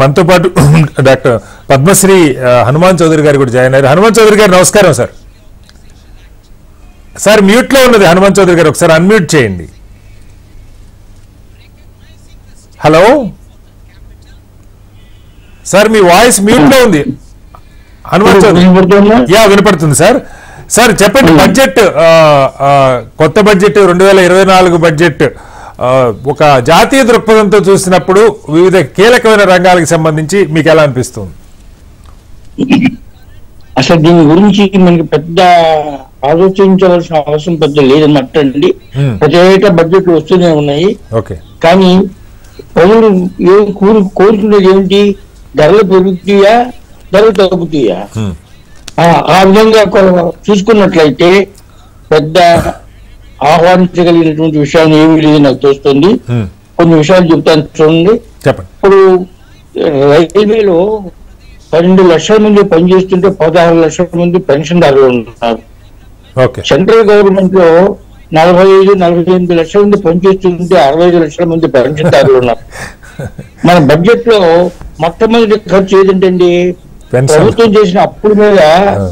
మనతో పాటు డాక్టర్ పద్మశ్రీ హనుమాన్ చౌదరి గారు కూడా జాయిన్ అయ్యారు. హనుమాన్ చౌదరి గారు నమస్కారం సార్. సార్ మ్యూట్ లో ఉన్నది హనుమాన్ చౌదరి గారు, ఒకసారి అన్మ్యూట్ చేయండి. హలో సార్, మీ వాయిస్ మ్యూట్ లో ఉంది. హనుమాన్ చౌదరి యా వినపడుతుంది సార్. సార్ చెప్పండి, బడ్జెట్ కొత్త బడ్జెట్ 2024 బడ్జెట్ ఒక జాతీయ దృక్పథంతో చూసినప్పుడు వివిధ కీలకమైన రంగాలకు సంబంధించి మీకు ఎలా అనిపిస్తుంది? అసలు దీని గురించి మనకి పెద్ద ఆలోచించవలసిన అవసరం పెద్ద లేదన్నమాట అండి. ప్రతి ఏటా బడ్జెట్లు వస్తూనే ఉన్నాయి. కానీ పనులు కోరుకునేది ఏమిటి? ధరలు పెరుగుతాయా, ధరలు తగ్గుతాయా? ఆ విధంగా చూసుకున్నట్లయితే పెద్ద ఆహ్వానించగలిగినటువంటి విషయాలు ఏమీ లేదు నాకు తోస్తుంది. కొన్ని విషయాలు చెప్తాను చూడండి. ఇప్పుడు రైల్వేలో 12 లక్షల మంది పనిచేస్తుంటే 16 లక్షల మంది పెన్షన్దారులు ఉన్నారు. సెంట్రల్ గవర్నమెంట్ లో 45-48 లక్షల మంది పనిచేస్తుంటే 65 లక్షల మంది పెన్షన్దారులు ఉన్నారు. మన బడ్జెట్ లో మొట్టమొదటి ఖర్చు ఏదంటండి? ప్రభుత్వం చేసిన అప్పుల మీద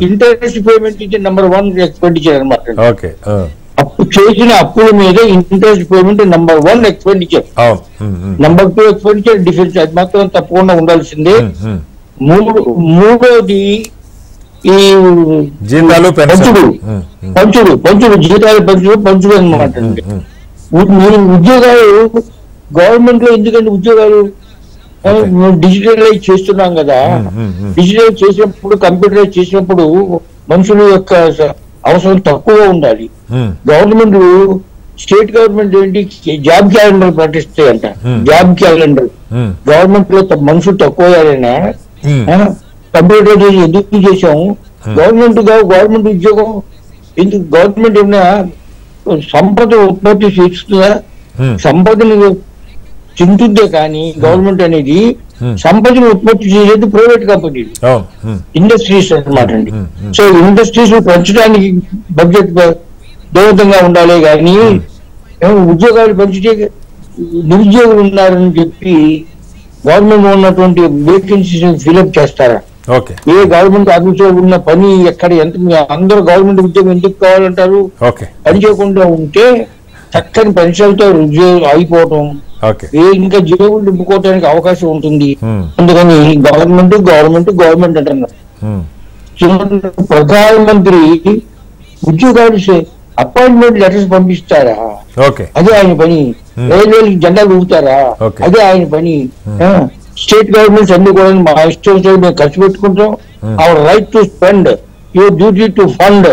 ఇంట్రెస్ట్ పేమెంట్ ఇచ్చే #1 ఎక్స్పెండిచర్ అనమాట. చేసిన అప్పుల మీద interest payment #1 expenditure. #2 expenditure defence, అది మాత్రం తప్పకుండా ఉండాల్సిందే. మూడోది ఈ పంచుడు జీతాలు పంచుడు అనమాట. ఉద్యోగాలు గవర్నమెంట్ లో ఎందుకంటే ఉద్యోగాలు డిజిటలైజ్ చేస్తున్నాం కదా. డిజిటలైజ్ చేసినప్పుడు, కంప్యూటరైజ్ చేసినప్పుడు మనుషుల యొక్క అవసరం తక్కువగా ఉండాలి. గవర్నమెంట్ స్టేట్ గవర్నమెంట్ ఏంటి, జాబ్ క్యాలెండర్ ప్రకటిస్తాయంట. జాబ్ క్యాలెండర్ గవర్నమెంట్ లో మనుషులు తక్కువైనా కంప్యూటరైజ్ ఎందుకు చేసాము? గవర్నమెంట్ ఉద్యోగం ఎందుకు? గవర్నమెంట్ ఏమైనా సంపద ఉత్పత్తి చేస్తుందా? సంపదను చింతుందే కానీ గవర్నమెంట్ అనేది సంపదను ఉత్పత్తి చేసేది ప్రైవేట్ కంపెనీలు, ఇండస్ట్రీస్ అన్నమాట అండి. సో ఇండస్ట్రీస్ పెంచడానికి బడ్జెట్ దోహదంగా ఉండాలి కానీ ఉద్యోగాలు పెంచితే నిరుద్యోగులు ఉన్నారని చెప్పి గవర్నమెంట్ ఉన్నటువంటి వేకెన్సీస్ ఫిల్అప్ చేస్తారా? ఏ గవర్నమెంట్ ఆఫీసులో ఉన్న పని ఎక్కడ ఎంత అందరూ గవర్నమెంట్ ఉద్యోగం ఎందుకు కావాలంటారు? పని చేయకుండా ఉంటే చక్కని పెన్షన్తో ఉద్యోగం అయిపోవటం, ఇంకా జేబులు నింపుకోవడానికి అవకాశం ఉంటుంది. అందుకని గవర్నమెంట్ అంటున్నారు. ప్రధానమంత్రి ఉద్యోగాలు అపాయింట్మెంట్ లెటర్స్ పంపిస్తారా? అదే ఆయన పని. రైల్వేలకి జెండాలు ఊపుతారా? అదే ఆయన పని. స్టేట్ గవర్నమెంట్స్ అన్ని కూడా మా ఇష్టం మేము ఖర్చు పెట్టుకుంటాం. Our right to spend, your duty to fund.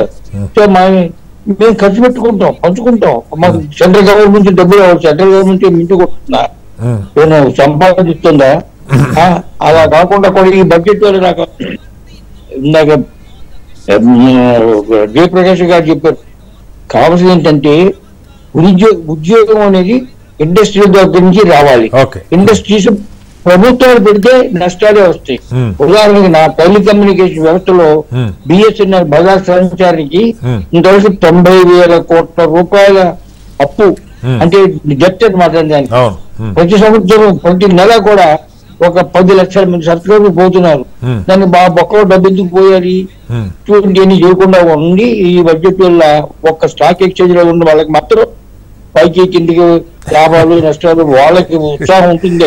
మేము ఖర్చు పెట్టుకుంటాం, పంచుకుంటాం. మాకు సెంట్రల్ గవర్నమెంట్ నుంచి డబ్బులు రావాలి. సెంట్రల్ గవర్నమెంట్ ఇంటికి వస్తుందా? నేను సంపాదిస్తుందా? అలా కాకుండా కూడా ఈ బడ్జెట్ వల్ల నాకు ఇందాక జయప్రకాష్ గారు చెప్పారు, కావాల్సింది ఏంటంటే ఉద్యోగం అనేది ఇండస్ట్రీ దగ్గర నుంచి రావాలి. ఇండస్ట్రీస్ ప్రభుత్వాలు పెడితే నష్టాలే వస్తాయి. ఉదాహరణకి నా టెలికమ్యూనికేషన్ వ్యవస్థలో బిఎస్ఎన్ఎల్ బజాజ్ సంచారికి ఇంతవరకు 90,000 కోట్ల రూపాయల అప్పు, అంటే డెట్ అనమాట. దానికి ప్రతి సంవత్సరం ప్రతి నెల కూడా ఒక 10 లక్షల మంది సబ్స్క్రైబర్లు పోతున్నారు. దాన్ని బొక్కలో డబ్బు ఎందుకు పోయాలి? చూడండి, ఎన్ని చేయకుండా ఉండి ఈ బడ్జెట్ వల్ల ఒక్క స్టాక్ ఎక్స్చేంజ్ లో ఉన్న వాళ్ళకి మాత్రం పైకి కిందికి లాభాలు నష్టాలు వాళ్ళకి ఉత్సాహం ఉంటుంది.